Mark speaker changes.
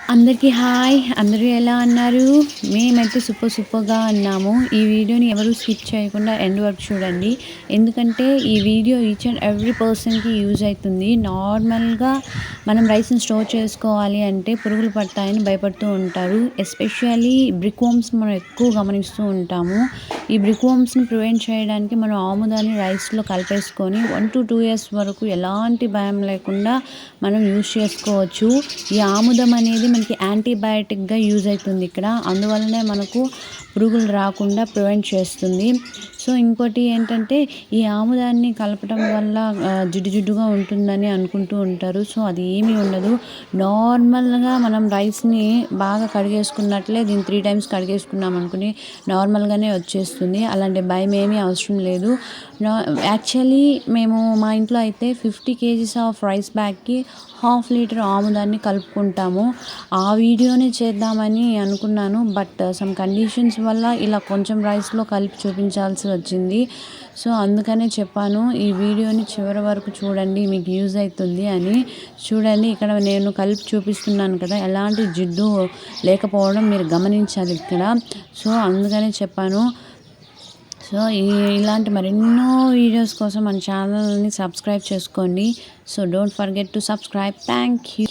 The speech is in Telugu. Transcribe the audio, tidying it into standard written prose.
Speaker 1: అందరికీ హాయ్. అందరూ ఎలా అన్నారు? మేమైతే సూపర్‌గా ఉన్నాము. ఈ వీడియోని ఎవరు స్కిప్ చేయకుండా ఎండ్ వరకు చూడండి. ఎందుకంటే ఈ వీడియో ఈచ్ అండ్ ఎవ్రీ పర్సన్‌కి యూజ్ అయితుంది. నార్మల్‌గా మనం రైస్‌ని స్టోర్ చేసుకోవాలి అంటే పురుగులు పడతాయని భయపడుతూ ఉంటారు. ఎస్పెషల్లీ బ్రిక్ వార్మ్స్ మనం ఎక్కువ గమనిస్తూ ఉంటాము. ఈ బ్రిక్ వార్మ్స్‌ని ప్రివెంట్ చేయడానికి మనం ఆముదాన్ని రైస్‌లో కలిపేసుకొని 1-2 ఇయర్స్ వరకు ఎలాంటి భయం లేకుండా మనం యూజ్ చేసుకోవచ్చు. ఈ ఆముదం అనేది మనకి యాంటీబయాటిక్‌గా యూజ్ అవుతుంది ఇక్కడ. అందువల్లనే మనకు పురుగులు రాకుండా ప్రివెంట్ చేస్తుంది. సో, ఇంకోటి ఏంటంటే ఈ ఆముదాన్ని కలపడం వల్ల జిడ్డుగా ఉంటుందని అనుకుంటూ ఉంటారు. సో, అది ఏమీ ఉండదు. నార్మల్‌గా మనం రైస్‌ని బాగా కడిగేసుకున్నట్లే దీన్ని 3 టైమ్స్ కడిగేసుకున్నాం అనుకుని నార్మల్‌గానే వచ్చేస్తుంది. అలాంటి భయం ఏమీ అవసరం లేదు. యాక్చువల్లీ మేము మా ఇంట్లో అయితే 50 కేజీస్ ఆఫ్ రైస్ బ్యాగ్‌కి 1/2 లీటర్ ఆముదాన్ని కలుపుకుంటాము. ఆ వీడియోనే చేద్దామని అనుకున్నాను. బట్ సమ్ కండిషన్స్ వల్ల ఇలా కొంచెం రైస్‌లో కలిపి చూపించాల్సి వచ్చింది. సో, అందుకనే చెప్పాను ఈ వీడియోని చివరి వరకు చూడండి, మీకు యూజ్ అవుతుంది అని. చూడండి, ఇక్కడ నేను కలిపి చూపిస్తున్నాను కదా, ఎలాంటి జిడ్డు లేకపోవడం మీరు గమనించాలి ఇక్కడ. సో, అందుకనే చెప్పాను. సో, ఇలాంటి మరెన్నో వీడియోస్ కోసం మన ఛానల్ని సబ్స్క్రైబ్ చేసుకోండి. So, don't forget to subscribe. Thank you.